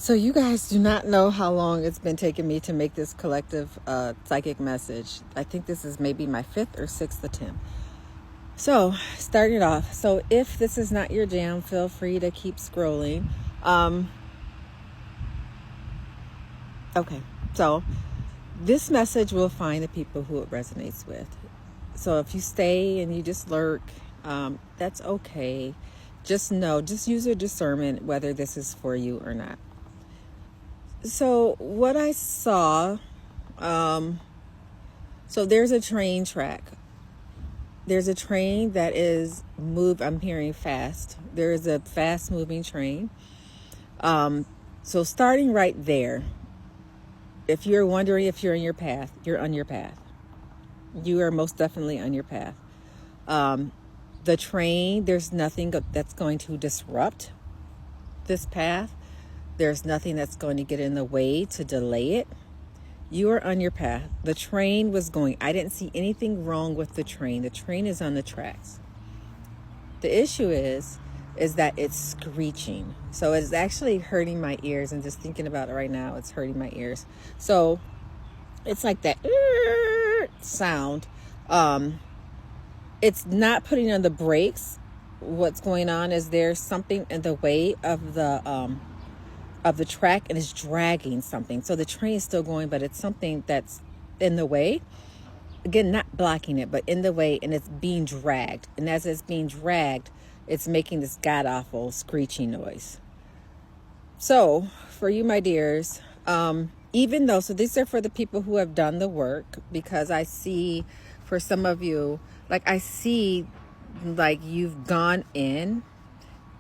So you guys do not know how long it's been taking me to make this collective psychic message. I think this is maybe my 5th or 6th attempt. So starting it off. So if this is not your jam, feel free to keep scrolling. Okay, so this message will find the people who it resonates with. So if you stay and you just lurk, that's okay. Just use your discernment whether this is for you or not. So what I saw, so there's a train track. There's a train that is I'm hearing fast. There is a fast moving train. So starting right there, if you're wondering if you're in your path, you're on your path. You are most definitely on your path. The train, there's nothing that's going to disrupt this path. There's nothing that's going to get in the way to delay it. You are on your path. The train was going. I didn't see anything wrong with the train. The train is on the tracks. The issue is that it's screeching. So it's actually hurting my ears. And just thinking about it right now, it's hurting my ears. So it's like that sound. It's not putting on the brakes. What's going on is there's something in the way of the track, and it's dragging something. So the train is still going, but it's something that's in the way. Again, not blocking it, but in the way, and it's being dragged. And as it's being dragged, it's making this god-awful screeching noise. So for you, my dears, even though, so these are for the people who have done the work, because I see for some of you, like I see like you've gone in,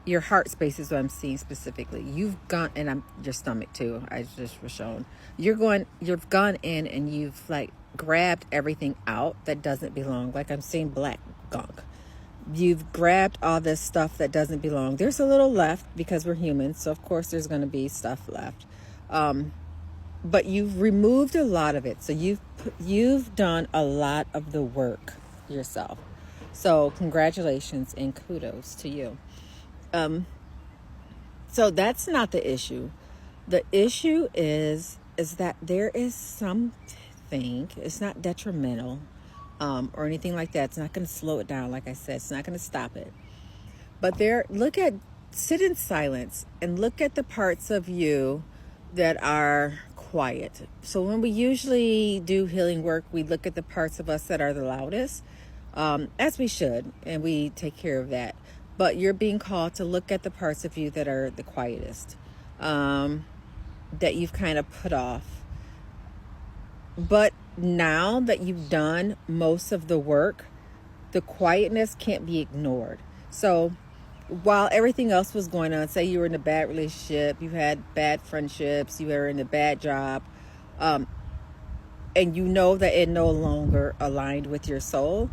your heart space is what I'm seeing specifically. You've gone, and your stomach too, I just was shown. You've gone in and you've like grabbed everything out that doesn't belong. Like I'm seeing black gunk. You've grabbed all this stuff that doesn't belong. There's a little left because we're humans, so of course there's going to be stuff left. But you've removed a lot of it. So you've done a lot of the work yourself. So congratulations and kudos to you. So that's not the issue. The issue is that there is something, it's not detrimental, or anything like that. It's not going to slow it down. Like I said, it's not going to stop it. But sit in silence and look at the parts of you that are quiet. So when we usually do healing work, we look at the parts of us that are the loudest, as we should, and we take care of that. But you're being called to look at the parts of you that are the quietest, that you've kind of put off. But now that you've done most of the work, the quietness can't be ignored. So while everything else was going on, say you were in a bad relationship, you had bad friendships, you were in a bad job, and you know that it no longer aligned with your soul,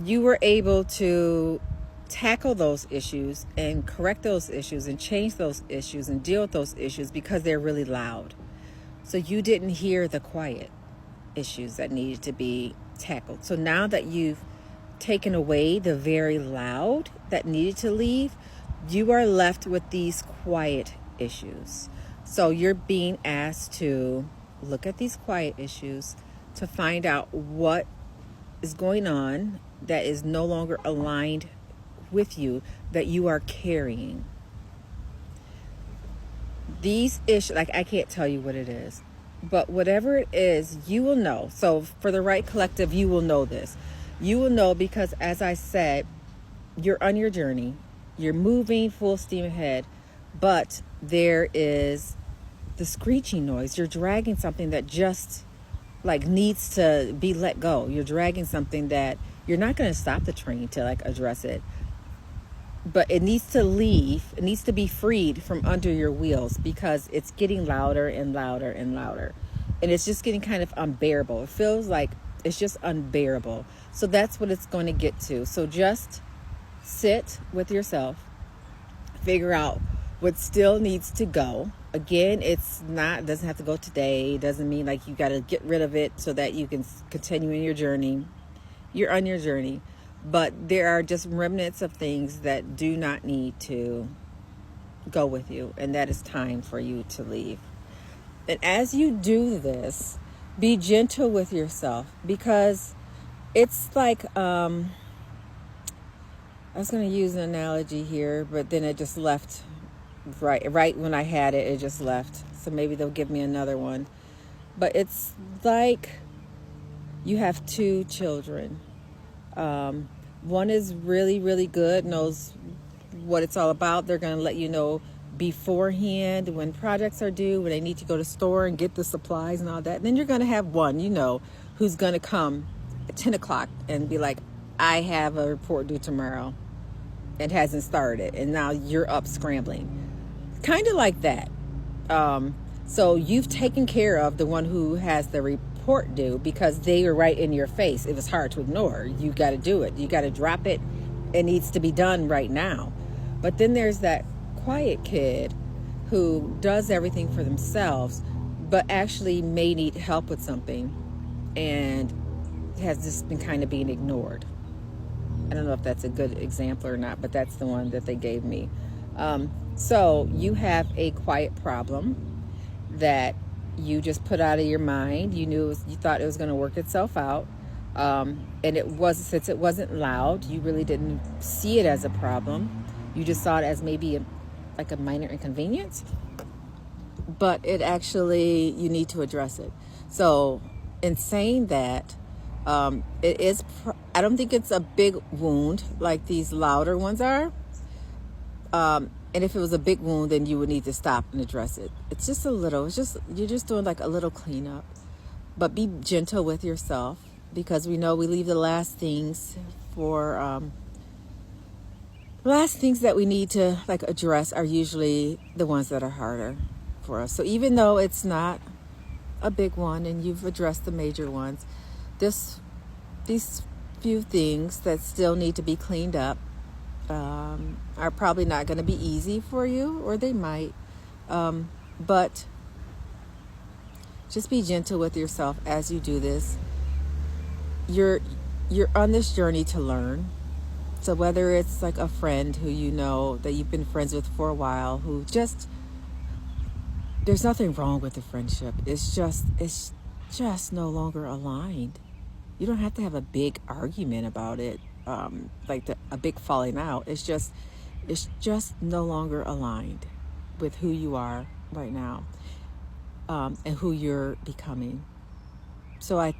you were able to tackle those issues and correct those issues and change those issues and deal with those issues because they're really loud. So you didn't hear the quiet issues that needed to be tackled. So now that you've taken away the very loud that needed to leave, you are left with these quiet issues. So you're being asked to look at these quiet issues to find out what is going on that is no longer aligned with you, that you are carrying. These issues, like I can't tell you what it is, but whatever it is, you will know. So for the right collective, you will know this. You will know because, as I said, you're on your journey. You're moving full steam ahead, but there is the screeching noise. You're dragging something that just like needs to be let go. You're dragging something that you're not going to stop the train to like address it, but it needs to leave. It needs to be freed from under your wheels because it's getting louder and louder and louder. And it's just getting kind of unbearable. It feels like it's just unbearable. So that's what it's going to get to. So just sit with yourself, figure out what still needs to go. Again, it doesn't have to go today. It doesn't mean like you got to get rid of it so that you can continue in your journey. You're on your journey. But there are just remnants of things that do not need to go with you, and that is time for you to leave. And as you do this, be gentle with yourself, because it's like, I was going to use an analogy here, but then it just left right when I had it, it just left. So maybe they'll give me another one. But it's like you have two children. One is really, really good, knows what it's all about. They're going to let you know beforehand when projects are due, when they need to go to the store and get the supplies and all that. And then you're going to have one, who's going to come at 10 o'clock and be like, I have a report due tomorrow. It hasn't started, and now you're up scrambling. Kind of like that. So you've taken care of the one who has the report due because they were right in your face. It was hard to ignore. You got to do it. You got to drop it. It needs to be done right now. But then there's that quiet kid who does everything for themselves, but actually may need help with something and has just been kind of being ignored. I don't know if that's a good example or not, but that's the one that they gave me. So you have a quiet problem that you just put out of your mind. You thought it was going to work itself out. And since it wasn't loud, you really didn't see it as a problem. You just saw it as maybe like a minor inconvenience, but it actually, you need to address it. So in saying that, it is, I don't think it's a big wound like these louder ones are. And if it was a big wound, then you would need to stop and address it. It's just you're just doing like a little cleanup. But be gentle with yourself, because we know we leave the last things that we need to like address are usually the ones that are harder for us. So even though it's not a big one and you've addressed the major ones, these few things that still need to be cleaned up are probably not going to be easy for you, or they might. But just be gentle with yourself as you do this. You're on this journey to learn. So whether it's like a friend who you know that you've been friends with for a while, there's nothing wrong with the friendship. It's just no longer aligned. You don't have to have a big argument about it, a big falling out. It's just no longer aligned with who you are right now, and who you're becoming. So I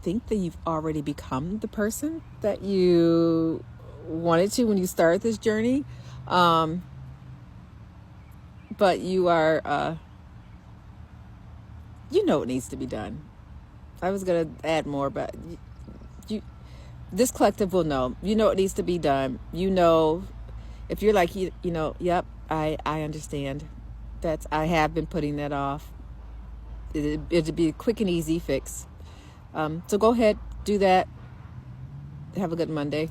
think that you've already become the person that you wanted to when you started this journey. But you are, what needs to be done. I was going to add more, but this collective will know. It needs to be done. If you're like, yep, I understand. I have been putting that off. It'd be a quick and easy fix. So go ahead, do that. Have a good Monday.